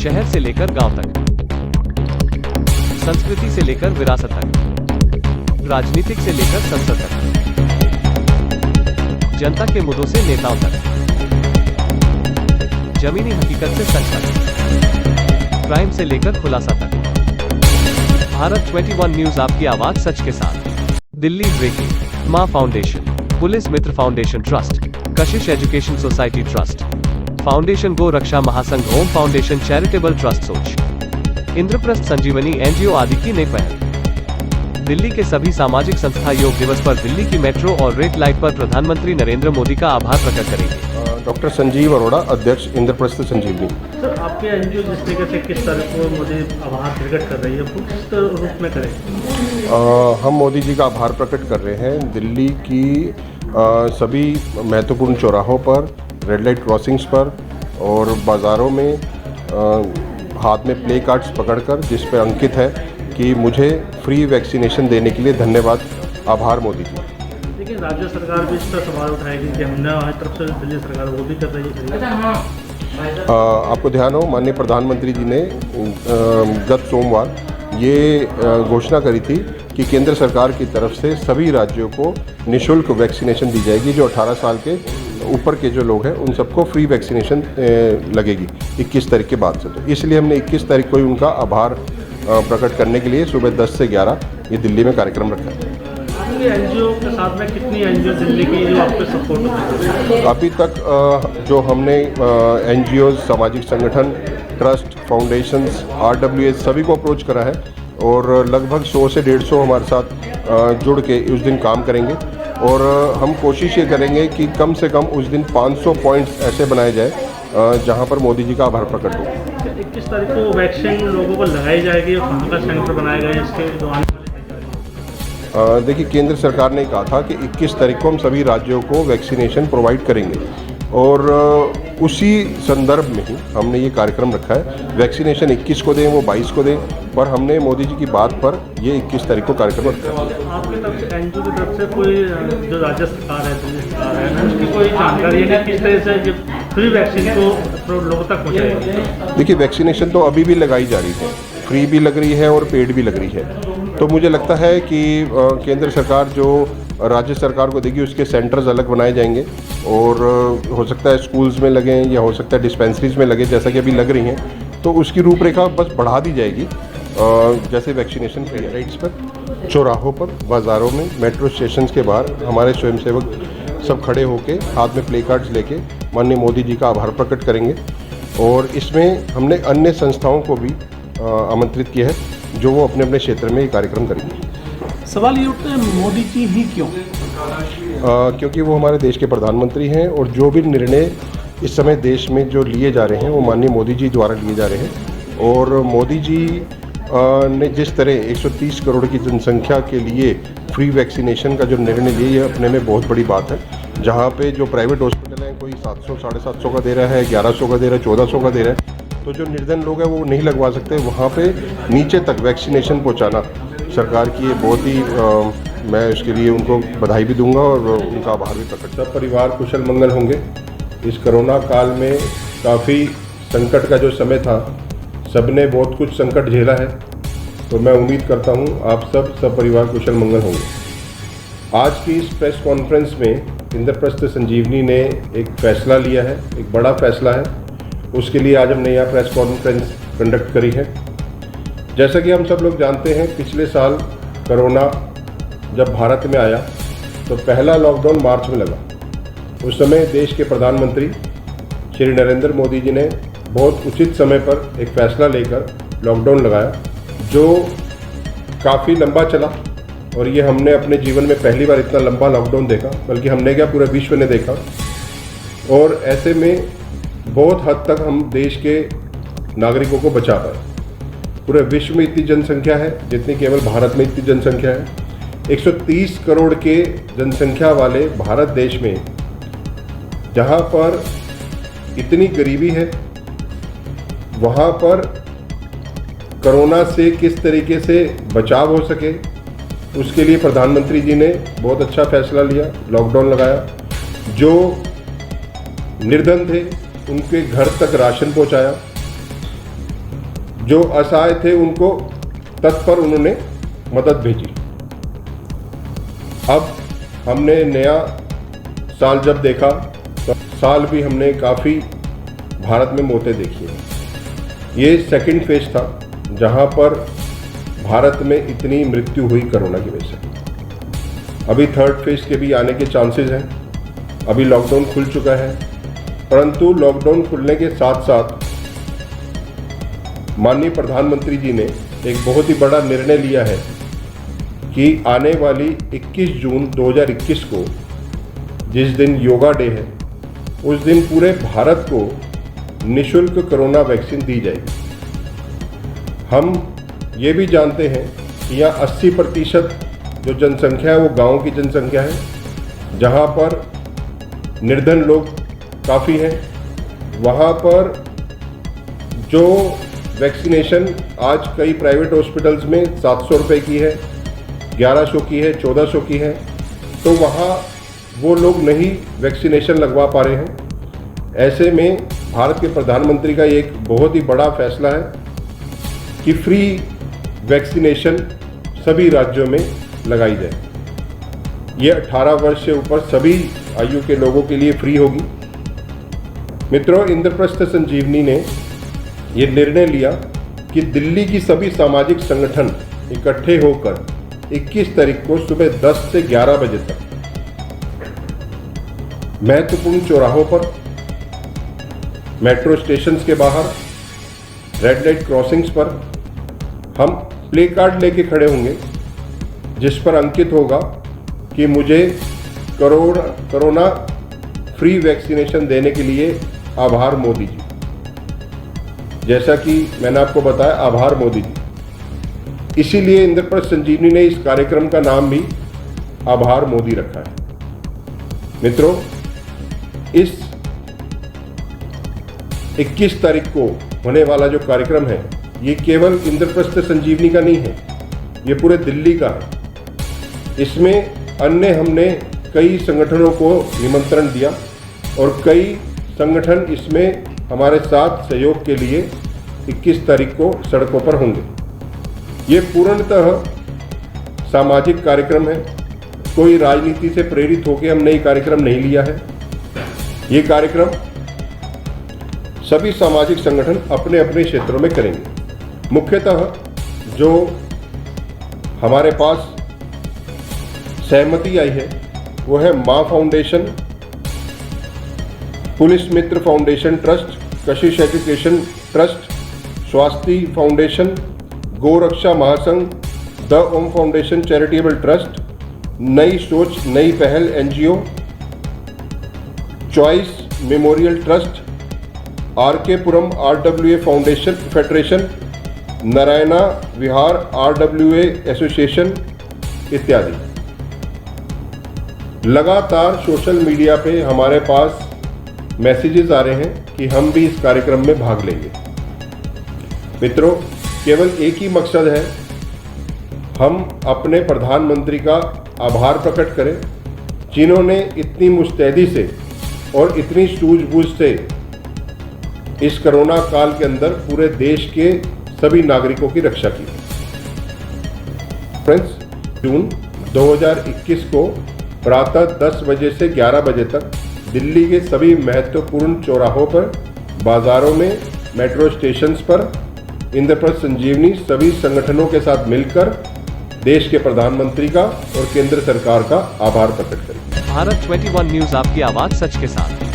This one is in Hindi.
शहर से लेकर गांव तक, संस्कृति से लेकर विरासत तक, राजनीतिक से लेकर संसद तक, जनता के मुद्दों से नेताओं तक, जमीनी हकीकत से सच तक, क्राइम से लेकर खुलासा तक। भारत 21 न्यूज, आपकी आवाज सच के साथ। दिल्ली ब्रेकिंग। मां foundation, police mitra foundation trust, Kashish education society trust, foundation गो रक्षा महासंघ, होम फाउंडेशन चैरिटेबल ट्रस्ट सोच, इंद्रप्रस्थ संजीवनी एनजीओ आदि की नई पहल। दिल्ली के सभी सामाजिक संस्था योग दिवस पर दिल्ली की मेट्रो और रेड लाइट पर प्रधानमंत्री नरेंद्र मोदी का आभार प्रकट करेंगे। डॉक्टर संजीव अरोड़ा, अध्यक्ष इंद्रप्रस्थ संजीवनी। सर, आपके एनजीओ जिस तरीके से किस तरह को मोदी आभार प्रकट कर रही है, वो किस रूप में करें? हम मोदी जी का आभार प्रकट कर रहे हैं। दिल्ली की सभी महत्वपूर्ण चौराहों पर, रेड लाइट क्रॉसिंग्स पर और बाज़ारों में हाथ में प्ले कार्ड्स पकड़कर, जिस पर अंकित है कि मुझे फ्री वैक्सीनेशन देने के लिए धन्यवाद, आभार मोदी जी। लेकिन राज्य सरकार भी इस पर सवाल उठाएगी कि हमने हमारी तरफ से दिल्ली सरकार वो भी कर रही है। आपको ध्यान हो, माननीय प्रधानमंत्री जी ने गत सोमवार ये घोषणा करी थी कि केंद्र सरकार की तरफ से सभी राज्यों को निःशुल्क वैक्सीनेशन दी जाएगी। जो 18 साल के ऊपर के जो लोग हैं उन सबको फ्री वैक्सीनेशन लगेगी 21 तारीख के बाद से। तो इसलिए हमने 21 तारीख को ही उनका आभार प्रकट करने के लिए सुबह 10 से 11 ये दिल्ली में कार्यक्रम रखा है। आपके एनजीओ के साथ में कितनी एनजीओ दिल्ली की जो आपको सपोर्ट होती है? अभी तक जो हमने एनजीओ, सामाजिक संगठन, ट्रस्ट, फाउंडेशंस, RWS सभी को अप्रोच करा है और लगभग 100 से 150 हमारे साथ जुड़ के उस दिन काम करेंगे। और हम कोशिश ये करेंगे कि कम से कम उस दिन 500 पॉइंट्स ऐसे बनाए जाए जहां पर मोदी जी का आभार प्रकट हो। 21 तारीख को वैक्सीन लोगों को लगाई जाएगी और कहाँ का सेंटर बनाया गया इसके दौरान? देखिए, केंद्र सरकार ने कहा था कि 21 तारीख को हम सभी राज्यों को वैक्सीनेशन प्रोवाइड करेंगे और उसी संदर्भ में ही हमने ये कार्यक्रम रखा है। वैक्सीनेशन 21 को दें, वो 22 को दें, पर हमने मोदी जी की बात पर ये 21 तारीख को कार्यक्रम रखा है। आपकी तरफ से, एनजीओ की तरफ से कोई जो राज्य सरकार है, दिल्ली सरकार है, उसकी कोई जानकारी है कि किस तरह से फ्री वैक्सीन को लोगों तक पहुँचाएगी? देखिए, वैक्सीनेशन तो अभी भी लगाई जा रही है, फ्री भी लग रही है और पेड भी लग रही है। तो मुझे लगता है कि केंद्र सरकार जो राज्य सरकार को देगी उसके सेंटर्स अलग बनाए जाएंगे और हो सकता है स्कूल्स में लगें या हो सकता है डिस्पेंसरीज में लगे, जैसा कि अभी लग रही हैं। तो उसकी रूपरेखा बस बढ़ा दी जाएगी। जैसे वैक्सीनेशन फ्री राइट्स पर, चौराहों पर, बाज़ारों में, मेट्रो स्टेशन के बाहर हमारे स्वयंसेवक सब खड़े होकर हाथ में प्ले कार्ड्स लेके माननीय मोदी जी का आभार प्रकट करेंगे। और इसमें हमने अन्य संस्थाओं को भी आमंत्रित किया है जो वो अपने अपने क्षेत्र में ये कार्यक्रम करेंगे। सवाल ये उठता है, मोदी जी ही क्यों? क्योंकि वो हमारे देश के प्रधानमंत्री हैं और जो भी निर्णय इस समय देश में जो लिए जा रहे हैं वो माननीय मोदी जी द्वारा लिए जा रहे हैं। और मोदी जी ने जिस तरह 130 करोड़ की जनसंख्या के लिए फ्री वैक्सीनेशन का जो निर्णय लिया, ये अपने में बहुत बड़ी बात है। जहाँ पे जो प्राइवेट हॉस्पिटल हैं कोई 700, 750 का दे रहा है, 1100 का दे रहा है, 1400 का दे रहा है, तो जो निर्धन लोग हैं वो नहीं लगवा सकते। वहाँ पे नीचे तक वैक्सीनेशन पहुँचाना सरकार की ये बहुत ही मैं इसके लिए उनको बधाई भी दूंगा और उनका आभार भी प्रकट। सब परिवार कुशल मंगल होंगे। इस कोरोना काल में काफ़ी संकट का जो समय था, सबने बहुत कुछ संकट झेला है, तो मैं उम्मीद करता हूँ आप सब परिवार कुशल मंगल होंगे। आज की इस प्रेस कॉन्फ्रेंस में इंद्रप्रस्थ संजीवनी ने एक फ़ैसला लिया है, एक बड़ा फैसला है। उसके लिए आज हमने यहाँ प्रेस कॉन्फ्रेंस कंडक्ट करी है। जैसा कि हम सब लोग जानते हैं, पिछले साल कोरोना जब भारत में आया तो पहला लॉकडाउन मार्च में लगा। उस समय देश के प्रधानमंत्री श्री नरेंद्र मोदी जी ने बहुत उचित समय पर एक फ़ैसला लेकर लॉकडाउन लगाया, जो काफ़ी लंबा चला। और ये हमने अपने जीवन में पहली बार इतना लंबा लॉकडाउन देखा, बल्कि हमने क्या पूरे विश्व ने देखा। और ऐसे में बहुत हद तक हम देश के नागरिकों को बचा पाए। पूरे विश्व में इतनी जनसंख्या है जितनी केवल भारत में इतनी जनसंख्या है। 130 करोड़ के जनसंख्या वाले भारत देश में, जहाँ पर इतनी गरीबी है, वहाँ पर कोरोना से किस तरीके से बचाव हो सके, उसके लिए प्रधानमंत्री जी ने बहुत अच्छा फैसला लिया, लॉकडाउन लगाया। जो निर्धन थे उनके घर तक राशन पहुंचाया, जो असहाय थे उनको तत्पर उन्होंने मदद भेजी। अब हमने नया साल जब देखा तो साल भी हमने काफ़ी भारत में मौतें देखी हैं। ये सेकंड फेज था जहां पर भारत में इतनी मृत्यु हुई कोरोना की वजह से। अभी थर्ड फेज के भी आने के चांसेस हैं। अभी लॉकडाउन खुल चुका है, परंतु लॉकडाउन खुलने के साथ साथ माननीय प्रधानमंत्री जी ने एक बहुत ही बड़ा निर्णय लिया है कि आने वाली 21 जून 2021 को, जिस दिन योगा डे है, उस दिन पूरे भारत को निःशुल्क कोरोना वैक्सीन दी जाएगी। हम ये भी जानते हैं कि यहाँ 80% जो जनसंख्या है वो गांव की जनसंख्या है, जहाँ पर निर्धन लोग काफ़ी हैं। वहाँ पर जो वैक्सीनेशन आज कई प्राइवेट हॉस्पिटल्स में 700 रुपये की है, 1100 की है, 1400 की है, तो वहाँ वो लोग नहीं वैक्सीनेशन लगवा पा रहे हैं। ऐसे में भारत के प्रधानमंत्री का एक बहुत ही बड़ा फैसला है कि फ्री वैक्सीनेशन सभी राज्यों में लगाई जाए। ये 18 वर्ष से ऊपर सभी आयु के लोगों के लिए फ्री होगी। मित्रों, इंद्रप्रस्थ संजीवनी ने ये निर्णय लिया कि दिल्ली की सभी सामाजिक संगठन इकट्ठे होकर 21 तारीख को सुबह 10 से 11 बजे तक महत्वपूर्ण चौराहों पर, मेट्रो स्टेशंस के बाहर, रेड लाइट क्रॉसिंग्स पर हम प्ले कार्ड लेके खड़े होंगे, जिस पर अंकित होगा कि मुझे कोरोना फ्री वैक्सीनेशन देने के लिए आभार मोदी जी। जैसा कि मैंने आपको बताया, आभार मोदी जी। इसीलिए इंद्रप्रस्थ संजीवनी ने इस कार्यक्रम का नाम भी आभार मोदी रखा है। मित्रों, इस 21 तारीख को होने वाला जो कार्यक्रम है, ये केवल इंद्रप्रस्थ संजीवनी का नहीं है, ये पूरे दिल्ली का है। इसमें अन्य हमने कई संगठनों को निमंत्रण दिया और कई संगठन इसमें हमारे साथ सहयोग के लिए 21 तारीख को सड़कों पर होंगे। ये पूर्णतः सामाजिक कार्यक्रम है। कोई राजनीति से प्रेरित होकर हमने ये कार्यक्रम नहीं लिया है। ये कार्यक्रम सभी सामाजिक संगठन अपने अपने क्षेत्रों में करेंगे। मुख्यतः जो हमारे पास सहमति आई है वो है Maa foundation, police mitra foundation trust, Kashish education trust, Swasthya foundation, Goraksha Mahasangh, the Om foundation charitable trust, Nai Soch Nai Pahal NGO, choice memorial trust, RK Puram RWA foundation federation, Narayana Vihar RWA association इत्यादि। लगातार सोशल मीडिया पे हमारे पास मैसेजेस आ रहे हैं कि हम भी इस कार्यक्रम में भाग लेंगे। मित्रों, केवल एक ही मकसद है, हम अपने प्रधानमंत्री का आभार प्रकट करें, जिन्होंने इतनी मुस्तैदी से और इतनी सूझबूझ से इस कोरोना काल के अंदर पूरे देश के सभी नागरिकों की रक्षा की। फ्रेंड्स, जून 2021 को प्रातः 10 बजे से 11 बजे तक दिल्ली के सभी महत्वपूर्ण चौराहों पर, बाजारों में, मेट्रो स्टेशंस पर इंद्रप्रस्थ संजीवनी सभी संगठनों के साथ मिलकर देश के प्रधानमंत्री का और केंद्र सरकार का आभार प्रकट करें। भारत 21 न्यूज, आपकी आवाज सच के साथ।